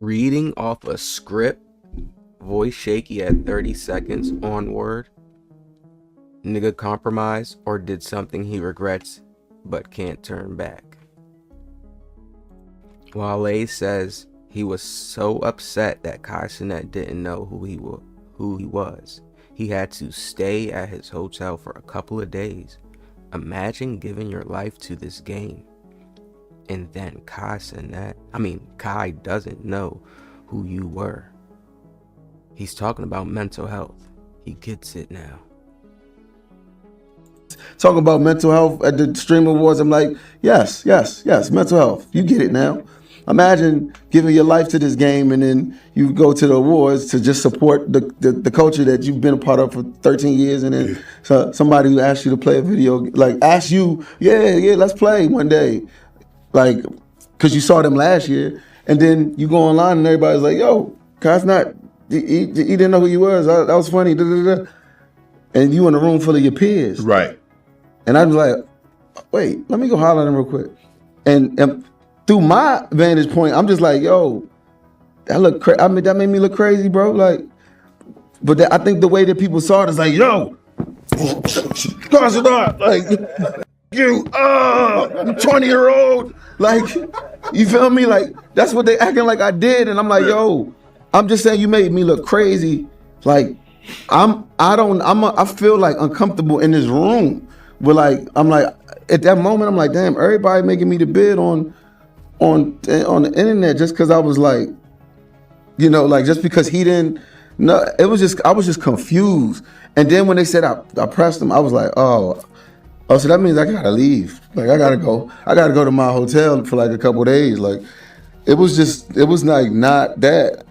Reading off a script, voice shaky at 30 seconds onward. Nigga compromised or did something he regrets but can't turn back. Wale says he was so upset that Cenat didn't know who he was. He had to stay at his hotel for a couple of days. Imagine giving your life to this game. And then Kai doesn't know who you were. He's talking about mental health. He gets it now. Talking about mental health at the Stream Awards, I'm like, yes, mental health. You get it now. Imagine giving your life to this game and then you go to the awards to just support the culture that you've been a part of for 13 years, and then somebody who asks you to play a video, like asks you, yeah, let's play one day. Like, because you saw them last year, and then you go online and everybody's like, yo, Kai's not, he didn't know who you was. That was funny. Da, da, da. And you in a room full of your peers. Right. And I was like, wait, let me go holler at him real quick. And through my vantage point, I'm just like, yo, that made me look crazy, bro. Like, but I think the way that people saw it is like, yo, cause it up. Like, you, 20-year-old. Like, you feel me? Like, that's what they acting like I did. And I'm like, yo, I'm just saying you made me look crazy. Like, I feel like uncomfortable in this room. But like, I'm like, at that moment, I'm like, damn, everybody making me the bid on the internet just because I was like, you know, like just because he didn't. No, I was just confused. And then when they said I pressed him, I was like, oh, so that means I gotta leave. Like I gotta go to my hotel for like a couple of days. Like it was like not that.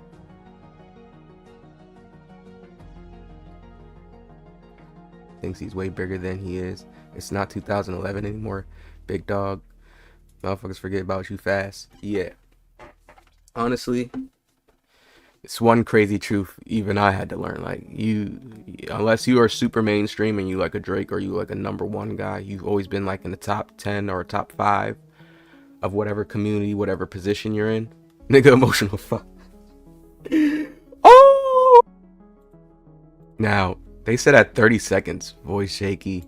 Thinks he's way bigger than he is. It's not 2011 anymore. Big dog. Motherfuckers forget about you fast. Yeah. Honestly, it's one crazy truth even I had to learn. Like, unless you are super mainstream and you like a Drake or you like a #1 guy, you've always been like in the top 10 or top 5 of whatever community, whatever position you're in. Nigga, emotional fuck. Oh! Now, they said at 30 seconds, voice shaky.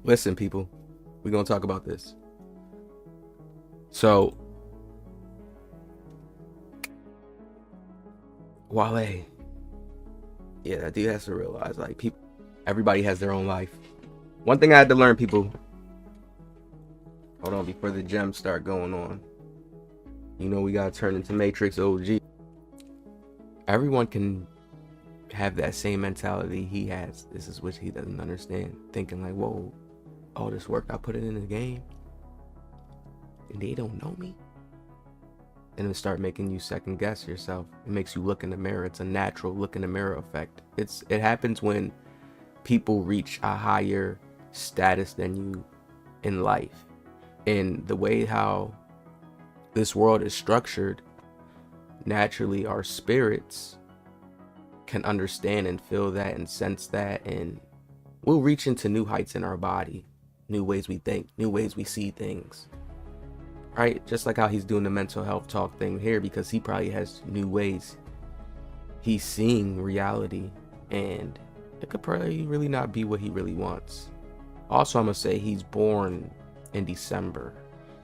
Listen, people, we're gonna talk about this. So, Wale, yeah, that dude has to realize, like, everybody has their own life. One thing I had to learn, people. Hold on, before the gems start going on. You know we gotta turn into Matrix OG. Everyone can have that same mentality he has. This is what he doesn't understand. Thinking like, whoa, all this work I put it in the game and they don't know me. And then start making you second guess yourself. It makes you look in the mirror. It's a natural look in the mirror effect. It happens when people reach a higher status than you in life. And the way how this world is structured, naturally our spirits can understand and feel that and sense that, and we'll reach into new heights in our body, new ways we think, new ways we see things, right? Just like how he's doing the mental health talk thing here, because he probably has new ways he's seeing reality, and it could probably really not be what he really wants. Also, I'm gonna say he's born in December,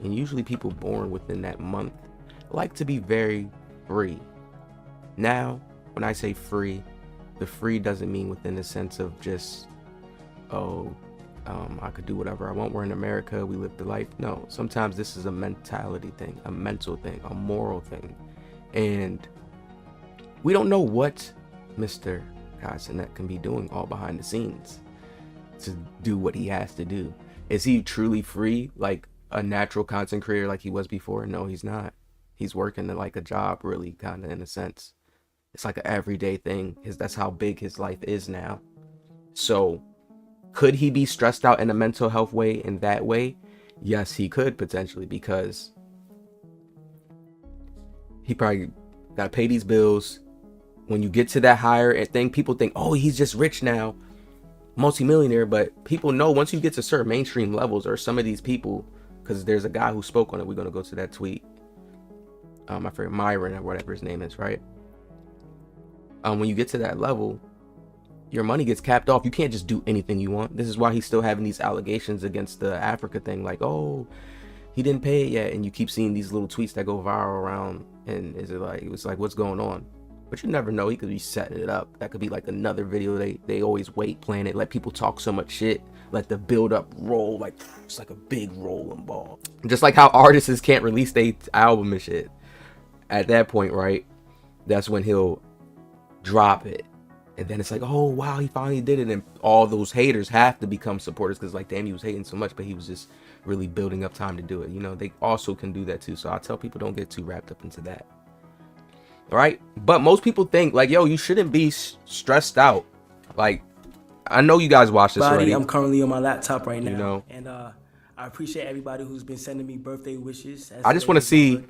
and usually people born within that month like to be very free. Now, when I say free, the free doesn't mean within the sense of just, I could do whatever I want. We're in America, we live the life. No, sometimes this is a mentality thing, a mental thing, a moral thing. And we don't know what Mr. Cenat can be doing all behind the scenes to do what he has to do. Is he truly free, like a natural content creator like he was before? No, he's not. He's working like a job, really, kind of, in a sense. It's like an everyday thing. That's how big his life is now. So, could he be stressed out in a mental health way, in that way? Yes, he could, potentially, because he probably got to pay these bills. When you get to that higher thing, people think, oh, he's just rich now, multimillionaire. But people know once you get to certain mainstream levels, or some of these people because there's a guy who spoke on it. We're going to go to that tweet. I forget, Myron or whatever his name is, right? When you get to that level, your money gets capped off. You can't just do anything you want. This is why he's still having these allegations against the Africa thing, like, oh, he didn't pay it yet, and you keep seeing these little tweets that go viral around, and it was like, what's going on? But you never know. He could be setting it up. That could be like another video. They always wait, plan it, let people talk so much shit, let the build up roll, like it's like a big rolling ball. Just like how artists can't release their album and shit. At that point, right, that's when he'll drop it, and then it's like, oh wow, he finally did it, and all those haters have to become supporters, because like, damn, he was hating so much, but he was just really building up time to do it. You know, they also can do that too. So I tell people, don't get too wrapped up into that. All right, but most people think like, yo, you shouldn't be stressed out. Like, I know you guys watch this already. I'm currently on my laptop right now, you know, and I appreciate everybody who's been sending me birthday wishes. I just want to see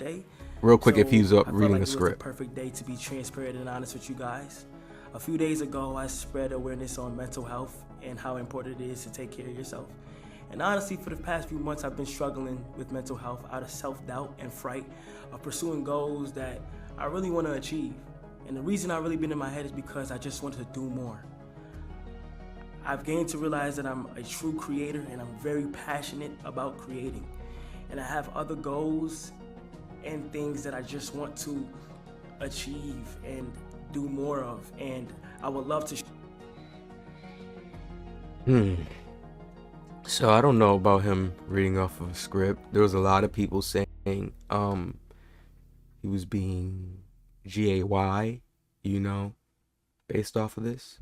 real quick, so if he's up reading like a script. It was a perfect day to be transparent and honest with you guys. A few days ago, I spread awareness on mental health and how important it is to take care of yourself. And honestly, for the past few months, I've been struggling with mental health out of self-doubt and fright of pursuing goals that I really want to achieve. And the reason I've really been in my head is because I just wanted to do more. I've gained to realize that I'm a true creator, and I'm very passionate about creating. And I have other goals and things that I just want to achieve and do more of, and I would love to So I don't know about him reading off of a script. There was a lot of people saying he was being GAY, you know, based off of this.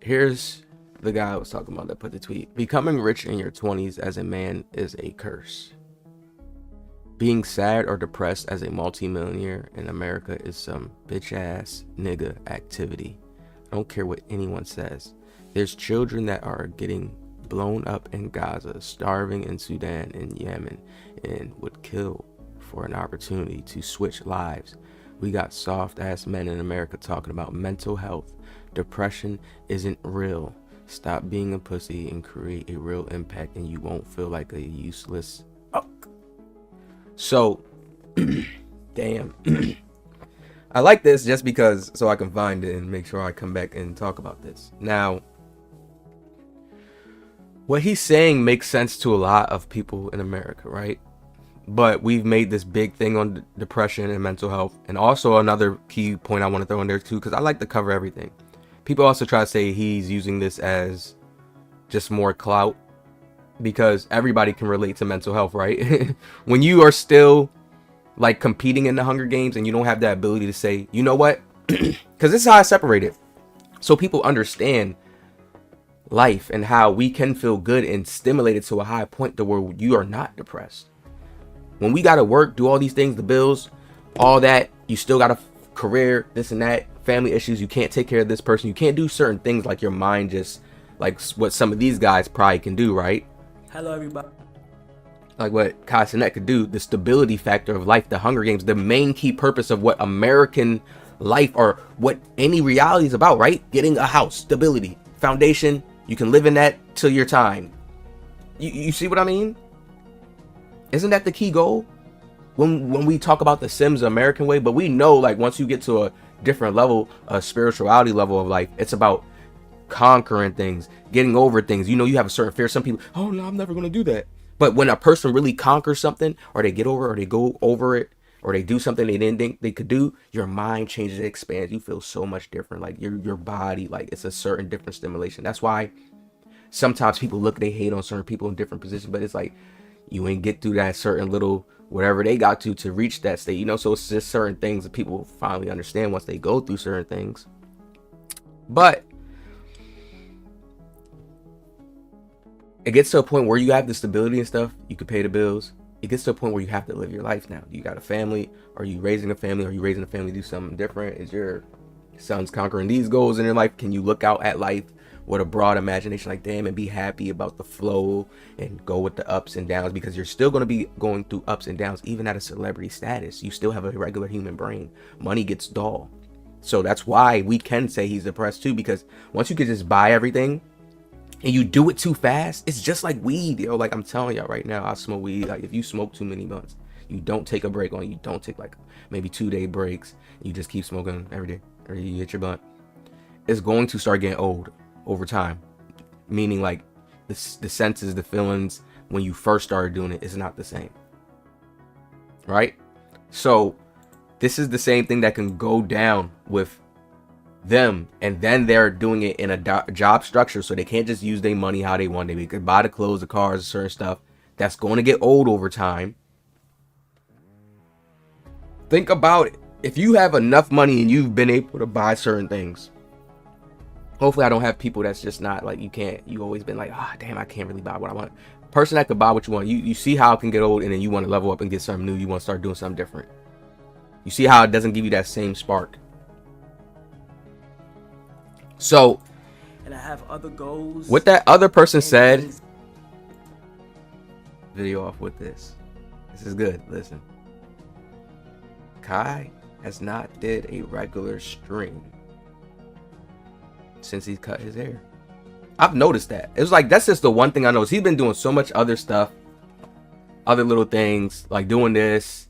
Here's the guy I was talking about that put the tweet. Becoming rich in your 20s as a man is a curse. Being sad or depressed as a multimillionaire in America is some bitch ass nigga activity. I don't care what anyone says. There's children that are getting blown up in Gaza, starving in Sudan and Yemen, and would kill for an opportunity to switch lives. We got soft ass men in America talking about mental health. Depression isn't real. Stop being a pussy and create a real impact, and you won't feel like a useless fuck. So, damn. I like this just because, so I can find it and make sure I come back and talk about this. Now, what he's saying makes sense to a lot of people in America, right? But we've made this big thing on depression and mental health. And also another key point I want to throw in there too, because I like to cover everything. People also try to say he's using this as just more clout, because everybody can relate to mental health, right? When you are still like competing in the Hunger Games and you don't have that ability to say, you know what? Because this is how I separate it, so people understand life and how we can feel good and stimulated to a high point to where you are not depressed. When we got to work, do all these things, the bills, all that, you still got a career, this and that, family issues, you can't take care of this person, you can't do certain things, like your mind just, like what some of these guys probably can do, right? Hello, everybody. Like what Cenat could do, the stability factor of life, the Hunger Games, the main key purpose of what American life or what any reality is about, right? Getting a house, stability, foundation, you can live in that till your time. You see what I mean? Isn't that the key goal? When we talk about the Sims American way, but we know like once you get to a different level, a spirituality level of life, it's about conquering things, getting over things. You know, you have a certain fear. Some people, oh no, I'm never going to do that. But when a person really conquers something, or they get over it, or they go over it, or they do something they didn't think they could do, your mind changes, it expands. You feel so much different. Like your body, like it's a certain different stimulation. That's why sometimes people they hate on certain people in different positions, but it's like you ain't get through that certain little whatever they got to reach that state, you know. So it's just certain things that people finally understand once they go through certain things. But it gets to a point where you have the stability and stuff, you can pay the bills. It gets to a point where you have to live your life now. You got a family. Are you raising a family? Are you raising a family to do something different? Is your son's conquering these goals in your life? Can you look out at life with a broad imagination, like damn, and be happy about the flow and go with the ups and downs? Because you're still going to be going through ups and downs, even at a celebrity status. You still have a regular human brain. Money gets dull. So that's why we can say he's depressed too, because once you can just buy everything, and you do it too fast, it's just like weed, yo. Like I'm telling y'all right now, I smoke weed. Like if you smoke too many months, you don't take a break on it, you don't take like maybe 2-day breaks, you just keep smoking every day, or you hit your blunt, it's going to start getting old over time. Meaning like the senses, the feelings when you first started doing it is not the same, right? So this is the same thing that can go down with them, and then they're doing it in a job structure, so they can't just use their money how they want. They could buy the clothes, the cars, certain stuff that's going to get old over time. Think about it. If you have enough money and you've been able to buy certain things, hopefully I don't have people that's just not like, you always been like, damn, I can't really buy what I want. Person that could buy what you want, you see how it can get old, and then you want to level up and get something new. You want to start doing something different. You see how it doesn't give you that same spark. So, and I have other goals. What that other person said, video off with this. This is good. Listen. Kai has not did a regular stream since he cut his hair. I've noticed that. It was like, that's just the one thing I noticed. He's been doing so much other stuff, other little things, like doing this.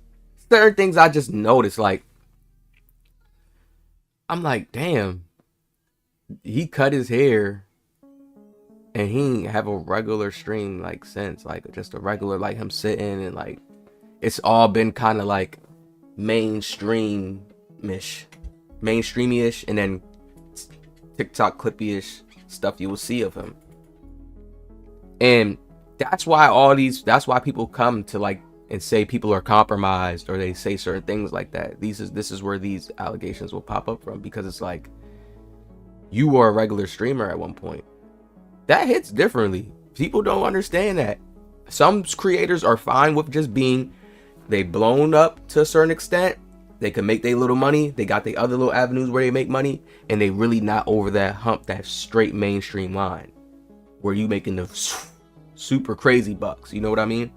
Certain things I just noticed, like, I'm like, damn, he cut his hair and he ain't have a regular stream like since, like just a regular, like him sitting, and like it's all been kind of like mainstreamy-ish, and then TikTok clippy-ish stuff you will see of him. And that's why people come to like and say people are compromised, or they say certain things like that. This is where these allegations will pop up from, because it's like, you were a regular streamer at one point. That hits differently. People don't understand that. Some creators are fine with just being, they blown up to a certain extent. They can make their little money. They got their other little avenues where they make money, and they really not over that hump, that straight mainstream line where you making the super crazy bucks. You know what I mean?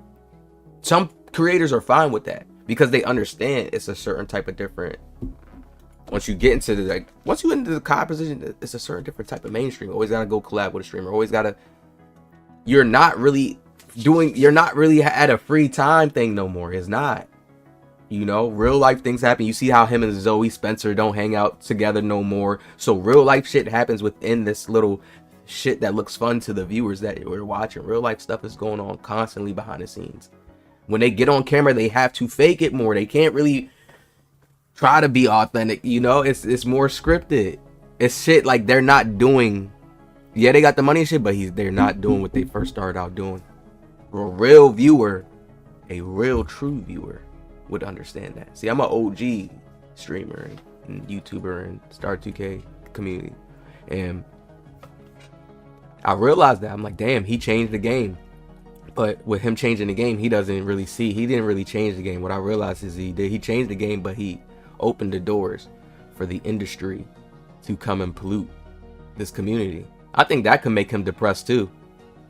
Some creators are fine with that because they understand it's a certain type of different. Once you get into the Kai position, it's a certain different type of mainstream. Always gotta go collab with a streamer. Always gotta. You're not really at a free time thing no more. It's not. You know, real life things happen. You see how him and Zoe Spencer don't hang out together no more. So real life shit happens within this little shit that looks fun to the viewers that we're watching. Real life stuff is going on constantly behind the scenes. When they get on camera, they have to fake it more. They can't really try to be authentic, you know. It's more scripted. It's shit like they're not doing. Yeah, they got the money and shit, but they're not doing what they first started out doing. A real viewer, a real true viewer would understand that. See, I'm an OG streamer and YouTuber and Star 2K community, and I realized that. I'm like, damn, he changed the game. But with him changing the game, he didn't really change the game. What I realized is he changed the game, but he opened the doors for the industry to come and pollute this community. I think that could make him depressed too.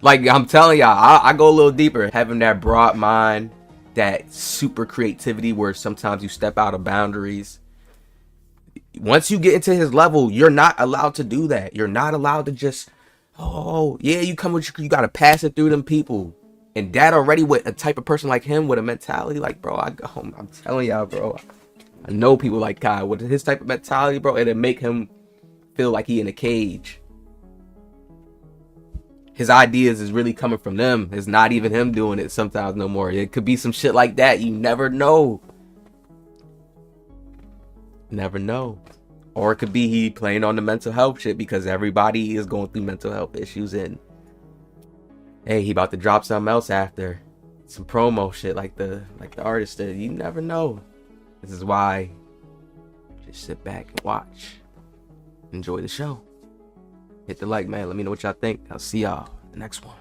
Like I'm telling y'all, I go a little deeper. Having that broad mind, that super creativity where sometimes you step out of boundaries. Once you get into his level, you're not allowed to do that. You're not allowed to just, you you gotta pass it through them people. And that already, with a type of person like him, with a mentality like, bro, I'm telling y'all, bro, I know people like Kai with his type of mentality, bro, it'll make him feel like he in a cage. His ideas is really coming from them. It's not even him doing it sometimes no more. It could be some shit like that. You never know. Never know. Or it could be he playing on the mental health shit, because everybody is going through mental health issues, and hey, he about to drop something else after some promo shit like the artist did. You never know. This is why just sit back and watch. Enjoy the show. Hit the like, man. Let me know what y'all think. I'll see y'all in the next one.